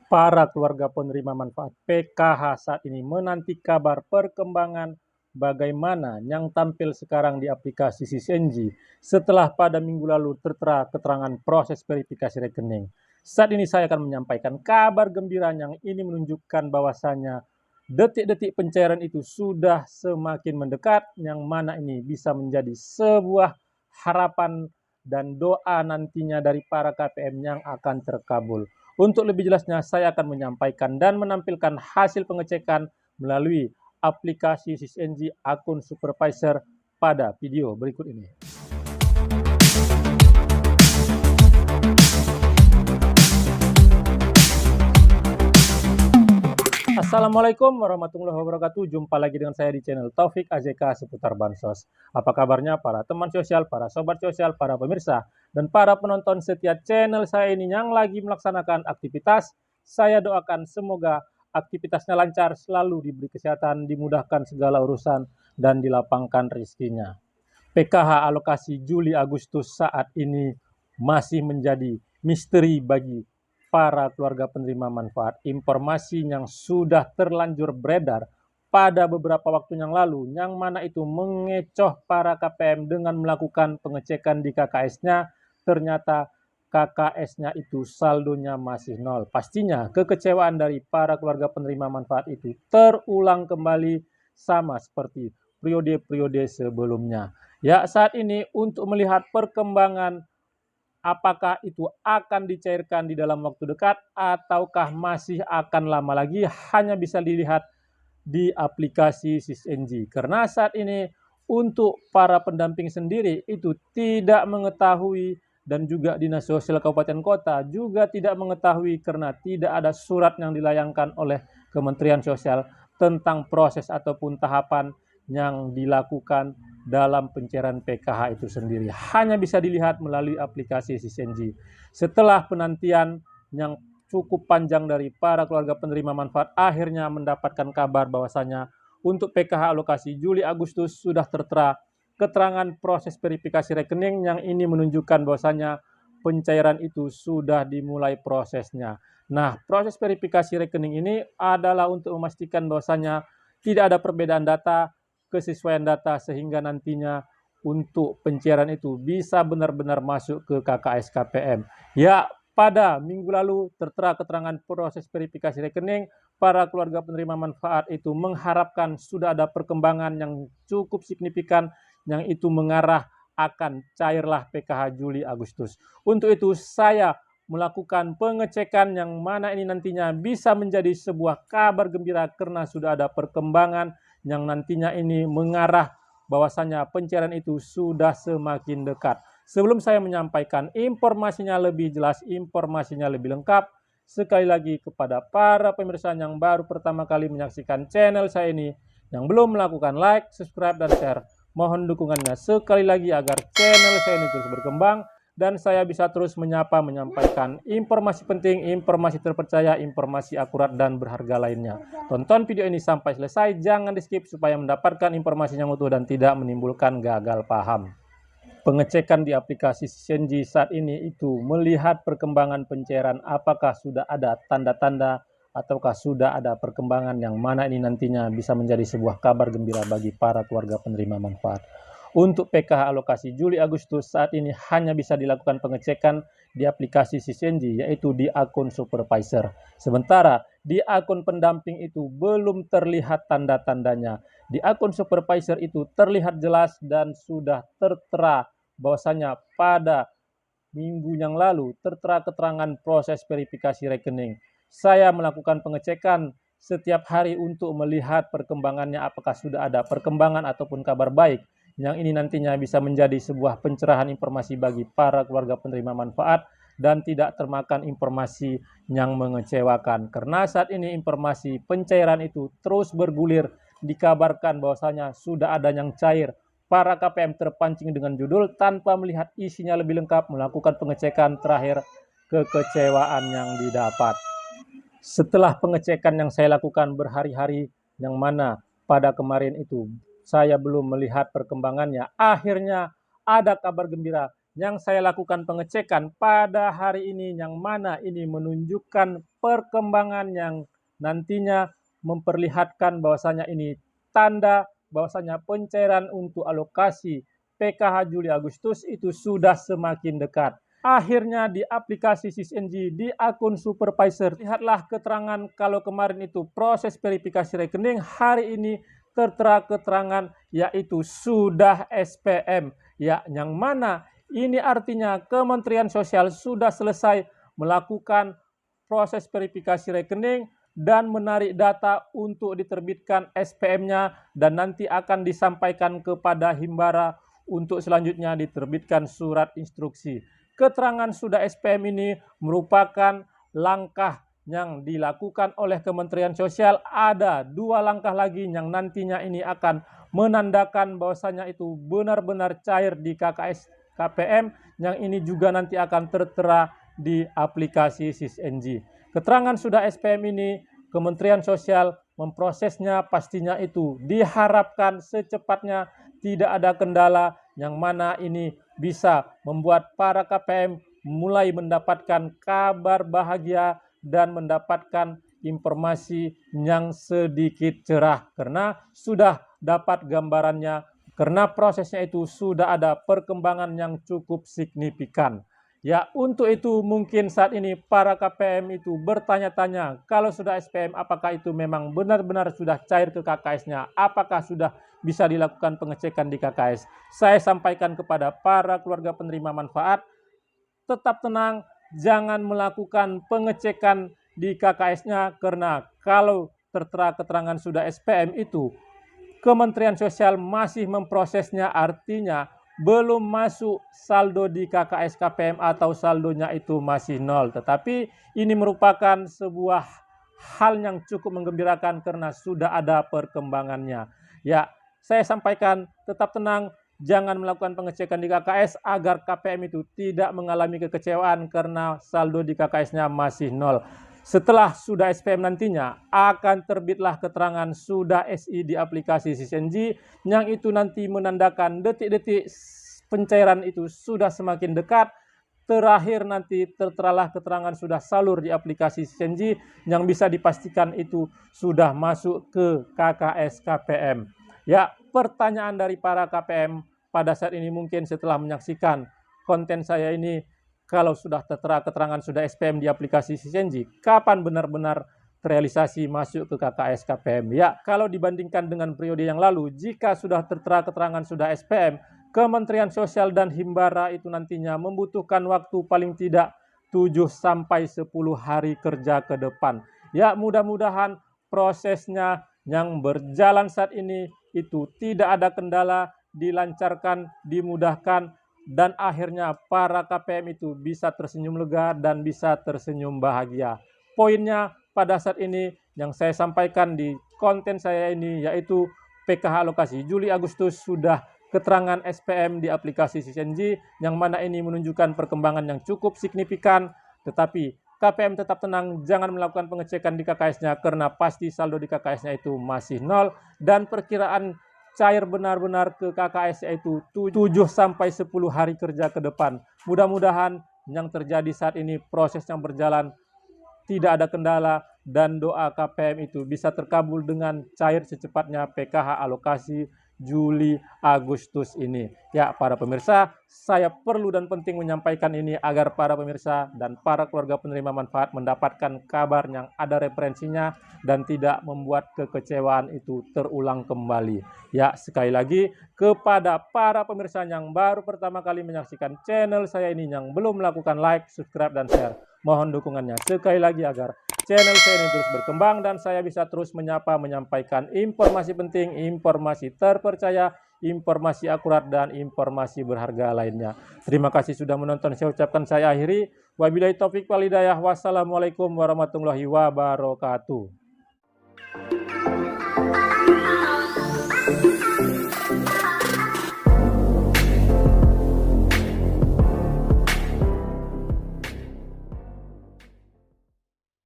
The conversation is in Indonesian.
Para keluarga penerima manfaat PKH saat ini menanti kabar perkembangan bagaimana yang tampil sekarang di aplikasi SysNG setelah pada minggu lalu tertera keterangan proses verifikasi rekening. Saat ini saya akan menyampaikan kabar gembira yang ini menunjukkan bahwasanya detik-detik pencairan itu sudah semakin mendekat, yang mana ini bisa menjadi sebuah harapan dan doa nantinya dari para KPM yang akan terkabul. Untuk lebih jelasnya, saya akan menyampaikan dan menampilkan hasil pengecekan melalui aplikasi SysNG akun supervisor pada video berikut ini. Assalamualaikum warahmatullahi wabarakatuh. Jumpa lagi dengan saya di channel Taufik AZK seputar Bansos. Apa kabarnya para teman sosial, para sobat sosial, para pemirsa, dan para penonton setia channel saya ini yang lagi melaksanakan aktivitas? Saya doakan semoga aktivitasnya lancar, selalu diberi kesehatan, dimudahkan segala urusan, dan dilapangkan rezekinya. PKH alokasi Juli Agustus saat ini masih menjadi misteri bagi para keluarga penerima manfaat. Informasi yang sudah terlanjur beredar pada beberapa waktu yang lalu, yang mana itu mengecoh para KPM dengan melakukan pengecekan di KKS-nya, ternyata KKS-nya itu saldonya masih nol. Pastinya kekecewaan dari para keluarga penerima manfaat itu terulang kembali sama seperti periode-periode sebelumnya. Ya, saat ini untuk melihat perkembangan apakah itu akan dicairkan di dalam waktu dekat ataukah masih akan lama lagi, hanya bisa dilihat di aplikasi SysNG. Karena saat ini untuk para pendamping sendiri itu tidak mengetahui, dan juga Dinas Sosial Kabupaten Kota juga tidak mengetahui karena tidak ada surat yang dilayangkan oleh Kementerian Sosial tentang proses ataupun tahapan yang dilakukan dalam pencairan PKH itu sendiri. Hanya bisa dilihat melalui aplikasi SysNG. Setelah penantian yang cukup panjang dari para keluarga penerima manfaat, akhirnya mendapatkan kabar bahwasanya untuk PKH alokasi Juli Agustus sudah tertera keterangan proses verifikasi rekening, yang ini menunjukkan bahwasanya pencairan itu sudah dimulai prosesnya. Nah, proses verifikasi rekening ini adalah untuk memastikan bahwasanya tidak ada perbedaan data, kesesuaian data, sehingga nantinya untuk pencairan itu bisa benar-benar masuk ke KKS KPM. Ya, pada minggu lalu tertera keterangan proses verifikasi rekening, para keluarga penerima manfaat itu mengharapkan sudah ada perkembangan yang cukup signifikan, yang itu mengarah akan cairlah PKH Juli Agustus. Untuk itu saya melakukan pengecekan yang mana ini nantinya bisa menjadi sebuah kabar gembira karena sudah ada perkembangan yang nantinya ini mengarah bahwasanya pencairan itu sudah semakin dekat. Sebelum saya menyampaikan informasinya lebih jelas, informasinya lebih lengkap, sekali lagi kepada para pemirsa yang baru pertama kali menyaksikan channel saya ini, yang belum melakukan like, subscribe, dan share, mohon dukungannya sekali lagi agar channel saya ini terus berkembang dan saya bisa terus menyampaikan informasi penting, informasi terpercaya, informasi akurat dan berharga lainnya. Tonton video ini sampai selesai, jangan di skip supaya mendapatkan informasi yang utuh dan tidak menimbulkan gagal paham. Pengecekan di aplikasi SysNG saat ini itu melihat perkembangan pencairan, apakah sudah ada tanda-tanda ataukah sudah ada perkembangan yang mana ini nantinya bisa menjadi sebuah kabar gembira bagi para keluarga penerima manfaat. Untuk PKH alokasi Juli Agustus saat ini hanya bisa dilakukan pengecekan di aplikasi SysNG, yaitu di akun supervisor. Sementara di akun pendamping itu belum terlihat tanda-tandanya. Di akun supervisor itu terlihat jelas dan sudah tertera bahwasanya pada minggu yang lalu tertera keterangan proses verifikasi rekening. Saya melakukan pengecekan setiap hari untuk melihat perkembangannya, apakah sudah ada perkembangan ataupun kabar baik, yang ini nantinya bisa menjadi sebuah pencerahan informasi bagi para keluarga penerima manfaat dan tidak termakan informasi yang mengecewakan. Karena saat ini informasi pencairan itu terus bergulir, dikabarkan bahwasanya sudah ada yang cair. Para KPM terpancing dengan judul tanpa melihat isinya lebih lengkap, melakukan pengecekan, terakhir kekecewaan yang didapat. Setelah pengecekan yang saya lakukan berhari-hari, yang mana pada kemarin itu saya belum melihat perkembangannya, akhirnya ada kabar gembira yang saya lakukan pengecekan pada hari ini, yang mana ini menunjukkan perkembangan yang nantinya memperlihatkan bahwasanya ini tanda bahwasanya pencairan untuk alokasi PKH Juli Agustus itu sudah semakin dekat. Akhirnya di aplikasi SysNG di akun supervisor, lihatlah keterangan kalau kemarin itu proses verifikasi rekening, hari ini tertera keterangan yaitu sudah SPM, ya, yang mana ini artinya Kementerian Sosial sudah selesai melakukan proses verifikasi rekening dan menarik data untuk diterbitkan SPM-nya dan nanti akan disampaikan kepada Himbara untuk selanjutnya diterbitkan surat instruksi. Keterangan sudah SPM ini merupakan langkah yang dilakukan oleh Kementerian Sosial. Ada 2 langkah lagi yang nantinya ini akan menandakan bahwasanya itu benar-benar cair di KKS KPM, yang ini juga nanti akan tertera di aplikasi SysNG. Keterangan sudah SPM ini Kementerian Sosial memprosesnya pastinya itu diharapkan secepatnya, tidak ada kendala, yang mana ini bisa membuat para KPM mulai mendapatkan kabar bahagia dan mendapatkan informasi yang sedikit cerah karena sudah dapat gambarannya, karena prosesnya itu sudah ada perkembangan yang cukup signifikan. Ya, untuk itu mungkin saat ini para KPM itu bertanya-tanya, kalau sudah SPM apakah itu memang benar-benar sudah cair ke KKS-nya? Apakah sudah bisa dilakukan pengecekan di KKS? Saya sampaikan kepada para keluarga penerima manfaat, tetap tenang, jangan melakukan pengecekan di KKS-nya, karena kalau tertera keterangan sudah SPM itu Kementerian Sosial masih memprosesnya, artinya belum masuk saldo di KKS KPM atau saldonya itu masih nol. Tetapi ini merupakan sebuah hal yang cukup menggembirakan karena sudah ada perkembangannya. Ya, saya sampaikan tetap tenang, jangan melakukan pengecekan di KKS agar KPM itu tidak mengalami kekecewaan karena saldo di KKS-nya masih nol. Setelah sudah SPM nantinya akan terbitlah keterangan sudah SI di aplikasi SysNG, yang itu nanti menandakan detik-detik pencairan itu sudah semakin dekat. Terakhir nanti terteralah keterangan sudah salur di aplikasi SysNG yang bisa dipastikan itu sudah masuk ke KKS KPM. Ya, pertanyaan dari para KPM pada saat ini mungkin setelah menyaksikan konten saya ini, kalau sudah tertera keterangan sudah SPM di aplikasi SysNG, kapan benar-benar terrealisasi masuk ke KKS KPM? Ya, kalau dibandingkan dengan periode yang lalu, jika sudah tertera keterangan sudah SPM, Kementerian Sosial dan Himbara itu nantinya membutuhkan waktu paling tidak 7-10 hari kerja ke depan. Ya, mudah-mudahan prosesnya yang berjalan saat ini itu tidak ada kendala, dilancarkan, dimudahkan, dan akhirnya para KPM itu bisa tersenyum lega dan bisa tersenyum bahagia. Poinnya pada saat ini yang saya sampaikan di konten saya ini yaitu PKH alokasi Juli Agustus sudah keterangan SPM di aplikasi SysNG, yang mana ini menunjukkan perkembangan yang cukup signifikan. Tetapi KPM tetap tenang, jangan melakukan pengecekan di KKS-nya karena pasti saldo di KKS-nya itu masih nol, dan perkiraan cair benar-benar ke KKS yaitu 7-10 hari kerja ke depan. Mudah-mudahan yang terjadi saat ini proses yang berjalan tidak ada kendala dan doa KPM itu bisa terkabul dengan cair secepatnya PKH alokasi Juli Agustus ini. Ya, para pemirsa, saya perlu dan penting menyampaikan ini agar para pemirsa dan para keluarga penerima manfaat mendapatkan kabar yang ada referensinya dan tidak membuat kekecewaan itu terulang kembali. Ya, sekali lagi kepada para pemirsa yang baru pertama kali menyaksikan channel saya ini, yang belum melakukan like, subscribe, dan share, mohon dukungannya sekali lagi agar channel saya ini terus berkembang dan saya bisa terus menyampaikan informasi penting, informasi terpercaya, informasi akurat, dan informasi berharga lainnya. Terima kasih sudah menonton. Saya ucapkan saya akhiri. Wabillahi taufik wal hidayah. Wassalamualaikum warahmatullahi wabarakatuh.